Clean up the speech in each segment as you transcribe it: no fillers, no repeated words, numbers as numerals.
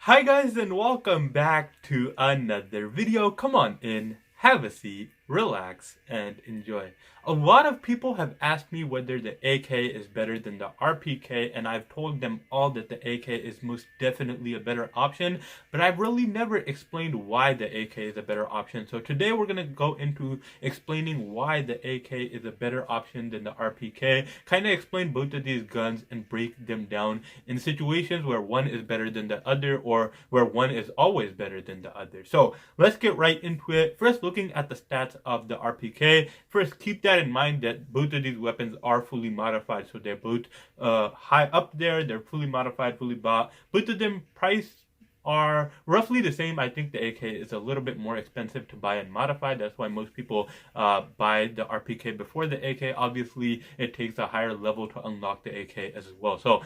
Hi guys and welcome back to another video. Come on in, have a seat, relax, and enjoy. A lot of people have asked me whether the AK is better than the RPK, and I've told them all that the AK is most definitely a better option, but I've really never explained why the AK is a better option. So today we're going to go into explaining why the AK is a better option than the RPK, kind of explain both of these guns and break them down in situations where one is better than the other or where one is always better than the other. So let's get right into it. First, looking at the stats of the RPK. First, keep that in mind that both of these weapons are fully modified, so they're both high up there. They're fully modified, fully bought. Both of them priced are roughly the same. I think the AK is a little bit more expensive to buy and modify. That's why most people buy the RPK before the AK. Obviously, it takes a higher level to unlock the AK as well. So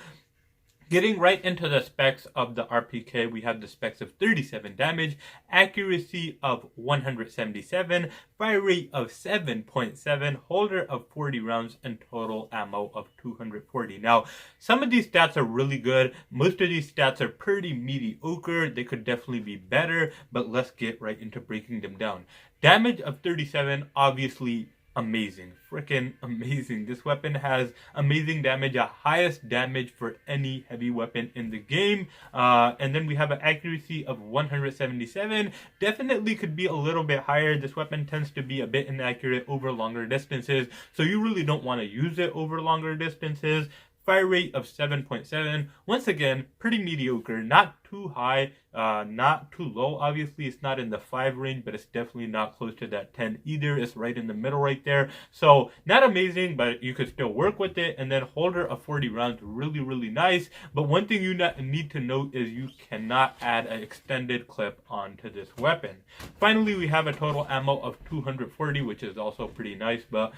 getting right into the specs of the RPK, we have the specs of 37 damage, accuracy of 177, fire rate of 7.7, holder of 40 rounds, and total ammo of 240. Now, some of these stats are really good. Most of these stats are pretty mediocre. They could definitely be better, but let's get right into breaking them down. Damage of 37, obviously amazing, freaking amazing. This weapon has amazing damage, highest damage for any heavy weapon in the game. And then we have an accuracy of 177. Definitely could be a little bit higher. This weapon tends to be a bit inaccurate over longer distances, so you really don't want to use it over longer distances. Fire rate of 7.7. Once again, pretty mediocre. Not too high, not too low. Obviously, it's not in the 5 range, but it's definitely not close to that 10 either. It's right in the middle right there. So, not amazing, but you could still work with it. And then holder of 40 rounds, really, really nice. But one thing you need to note is you cannot add an extended clip onto this weapon. Finally, we have a total ammo of 240, which is also pretty nice, but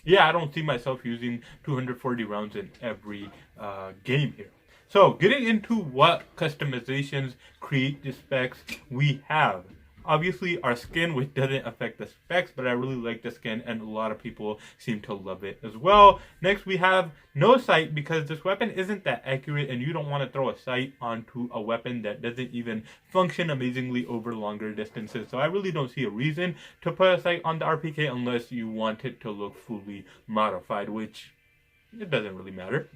yeah, I don't see myself using 240 rounds in every game here. So, getting into what customizations create the specs, we have obviously our skin, which doesn't affect the specs, but I really like the skin and a lot of people seem to love it as well. Next, we have no sight, because this weapon isn't that accurate and you don't want to throw a sight onto a weapon that doesn't even function amazingly over longer distances. So I really don't see a reason to put a sight on the RPK unless you want it to look fully modified, which it doesn't really matter.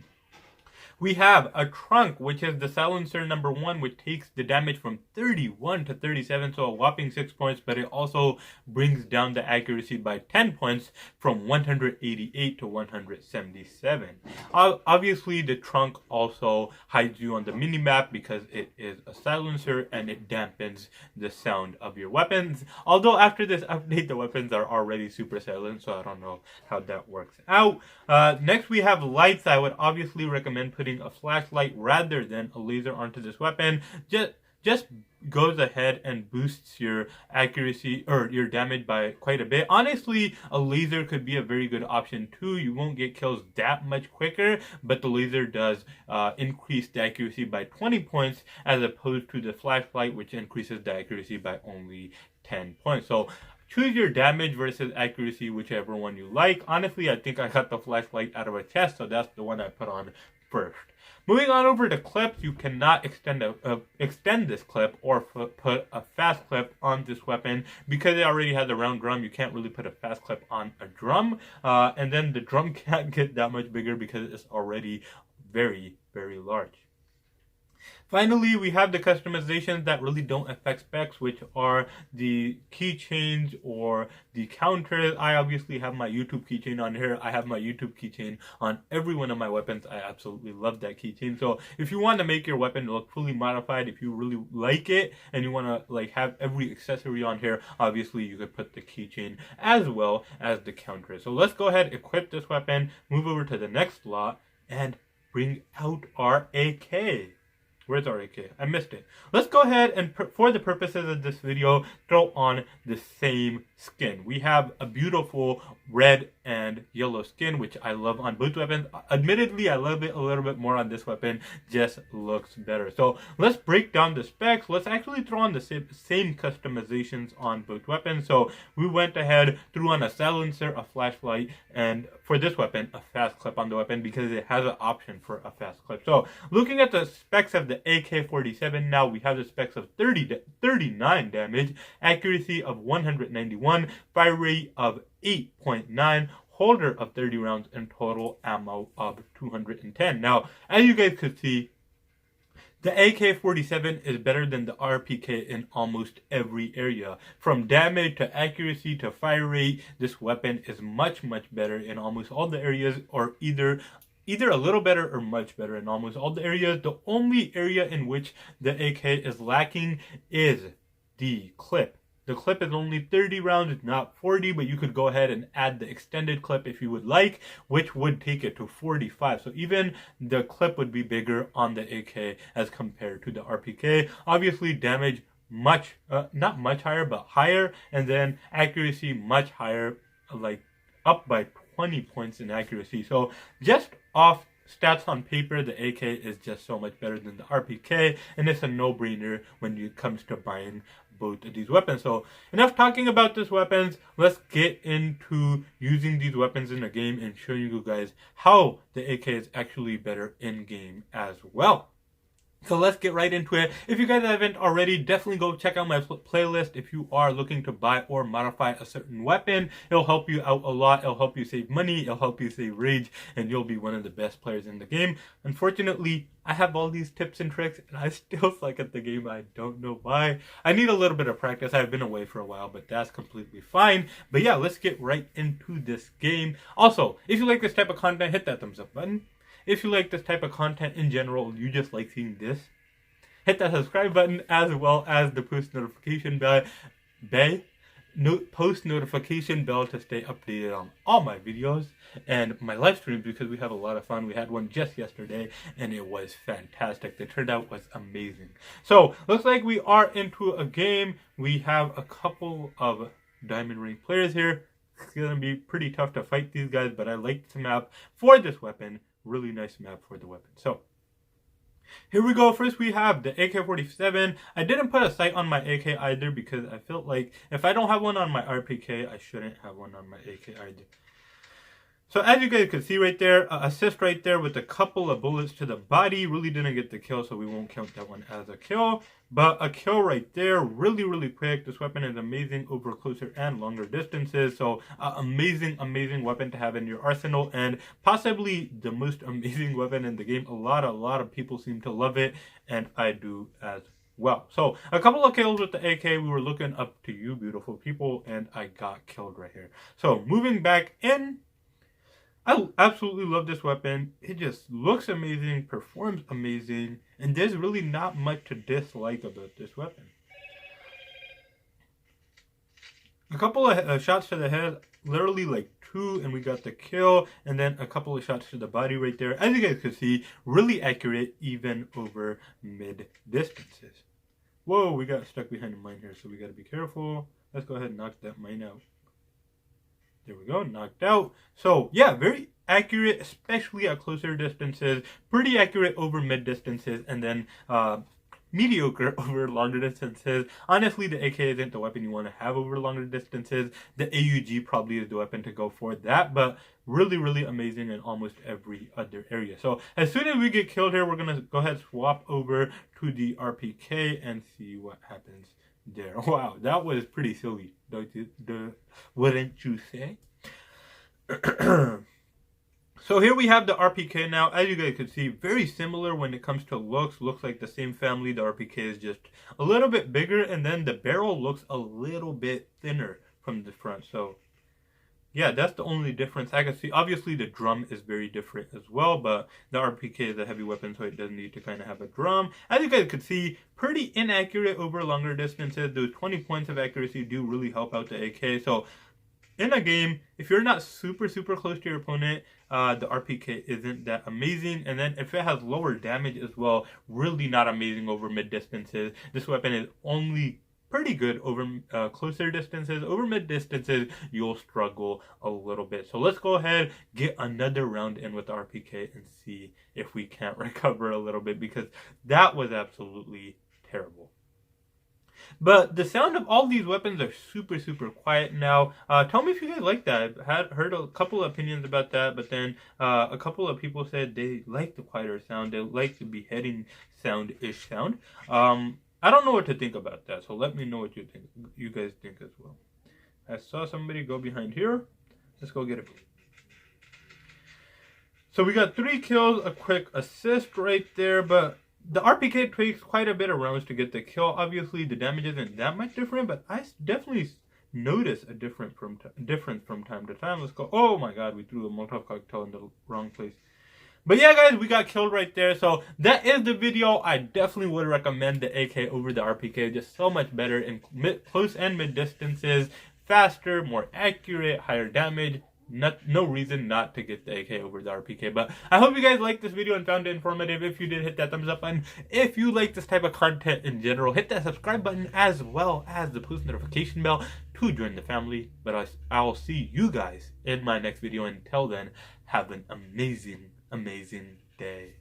We have a trunk, which is the silencer number 1, which takes the damage from 31 to 37, so a whopping 6 points, but it also brings down the accuracy by 10 points from 188 to 177. Obviously, the trunk also hides you on the minimap because it is a silencer and it dampens the sound of your weapons. Although after this update, the weapons are already super silent, so I don't know how that works out. Next, we have lights. I would obviously recommend putting a flashlight rather than a laser onto this weapon. Just goes ahead and boosts your accuracy or your damage by quite a bit. Honestly, a laser could be a very good option too. You won't get kills that much quicker, but the laser does increase the accuracy by 20 points as opposed to the flashlight, which increases the accuracy by only 10 points. So choose your damage versus accuracy, whichever one you like. Honestly, I think I got the flashlight out of a chest, so that's the one I put on first. Moving on over to clips, you cannot extend this clip or put a fast clip on this weapon because it already has a round drum. You can't really put a fast clip on a drum, and then the drum can't get that much bigger because it's already very, very large. Finally, we have the customizations that really don't affect specs, which are the keychains or the counters. I obviously have my YouTube keychain on here. I have my YouTube keychain on every one of my weapons. I absolutely love that keychain. So if you want to make your weapon look fully modified, if you really like it and you want to have every accessory on here, obviously you could put the keychain as well as the counter. So let's go ahead, equip this weapon, move over to the next slot, and bring out our AK. Where's our AK? I missed it. Let's go ahead and, for the purposes of this video, throw on the same skin. We have a beautiful red and yellow skin, which I love on both weapons. Admittedly, I love it a little bit more on this weapon. Just looks better. So let's break down the specs. Let's actually throw on the same customizations on both weapons. So we went ahead, threw on a silencer, a flashlight, and for this weapon, a fast clip on the weapon because it has an option for a fast clip. So looking at the specs of the AK-47 now. We have the specs of 39 damage, accuracy of 191, fire rate of 8.9, holder of 30 rounds, and total ammo of 210. Now, as you guys could see, the AK-47 is better than the RPK in almost every area. From damage to accuracy to fire rate, this weapon is much better in almost all the areas, or either a little better or much better in almost all the areas. The only area in which the AK is lacking is the clip. The clip is only 30 rounds, not 40, but you could go ahead and add the extended clip if you would like, which would take it to 45. So even the clip would be bigger on the AK as compared to the RPK. Obviously, damage not much higher, but higher, and then accuracy much higher, like up by 20 points in accuracy. So just off stats on paper, the AK is just so much better than the RPK, and it's a no-brainer when it comes to buying both of these weapons. So enough talking about these weapons. Let's get into using these weapons in the game and showing you guys how the AK is actually better in game as well. So let's get right into it. If you guys haven't already, definitely go check out my playlist if you are looking to buy or modify a certain weapon. It'll help you out a lot. It'll help you save money. It'll help you save rage, and you'll be one of the best players in the game. Unfortunately, I have all these tips and tricks, and I still suck at the game. I don't know why. I need a little bit of practice. I've been away for a while, but that's completely fine. But yeah, let's get right into this game. Also, if you like this type of content, hit that thumbs up button. If you like this type of content in general, you just like seeing this, hit that subscribe button as well as the post notification bell to stay updated on all my videos and my live streams, because we have a lot of fun. We had one just yesterday and it was fantastic. The turnout was amazing. So looks like we are into a game. We have a couple of diamond ring players here. It's gonna be pretty tough to fight these guys, but I like the map for this weapon. Really nice map for the weapon. So here we go. First we have the AK-47. I didn't put a sight on my AK either because I felt like if I don't have one on my RPK, I shouldn't have one on my AK either. So as you guys can see right there, assist right there with a couple of bullets to the body. Really didn't get the kill, so we won't count that one as a kill. But a kill right there, really quick. This weapon is amazing over closer and longer distances. So amazing weapon to have in your arsenal, and possibly the most amazing weapon in the game. A lot of people seem to love it, and I do as well. So a couple of kills with the AK. We were looking up to you, beautiful people, and I got killed right here. So moving back in. I absolutely love this weapon. It just looks amazing, performs amazing, and there's really not much to dislike about this weapon. A couple of shots to the head, literally like 2, and we got the kill, and then a couple of shots to the body right there. As you guys can see, really accurate even over mid distances. Whoa, we got stuck behind a mine here, so we got to be careful. Let's go ahead and knock that mine out. There we go, knocked out. So yeah, very accurate, especially at closer distances. Pretty accurate over mid distances, and then mediocre over longer distances. Honestly, the AK isn't the weapon you want to have over longer distances. The AUG probably is the weapon to go for that, but really amazing in almost every other area. So as soon as we get killed here, we're gonna go ahead and swap over to the RPK and see what happens there. Wow, that was pretty silly, wouldn't you say? So here we have the RPK now. As you guys can see, very similar when it comes to looks. Looks like the same family. The RPK is just a little bit bigger, and then the barrel looks a little bit thinner from the front. So yeah, that's the only difference I can see. Obviously, the drum is very different as well, but the RPK is a heavy weapon, so it doesn't need to kind of have a drum. As you guys can see, pretty inaccurate over longer distances. Those 20 points of accuracy do really help out the AK. So in a game, if you're not super close to your opponent, the RPK isn't that amazing. And then if it has lower damage as well, really not amazing over mid distances. This weapon is only pretty good over closer distances. Over mid distances, you'll struggle a little bit. So let's go ahead, get another round in with RPK and see if we can't recover a little bit, because that was absolutely terrible. But the sound of all these weapons are super, super quiet now. Tell me if you guys like that. I've heard a couple of opinions about that, but then a couple of people said they like the quieter sound. They like the beheading sound-ish sound. I don't know what to think about that, so let me know what you guys think as well. I saw somebody go behind here. Let's go get it. So we got 3 kills, a quick assist right there, but the RPK takes quite a bit of rounds to get the kill. Obviously, the damage isn't that much different, but I definitely notice a difference from time to time. Let's go. Oh my god, we threw a Molotov cocktail in the wrong place. But yeah, guys, we got killed right there. So that is the video. I definitely would recommend the AK over the RPK. Just so much better in close and mid distances. Faster, more accurate, higher damage. No reason not to get the AK over the RPK. But I hope you guys liked this video and found it informative. If you did, hit that thumbs up button. If you like this type of content in general, hit that subscribe button as well as the post notification bell to join the family. But I'll see you guys in my next video. Until then, have an amazing day.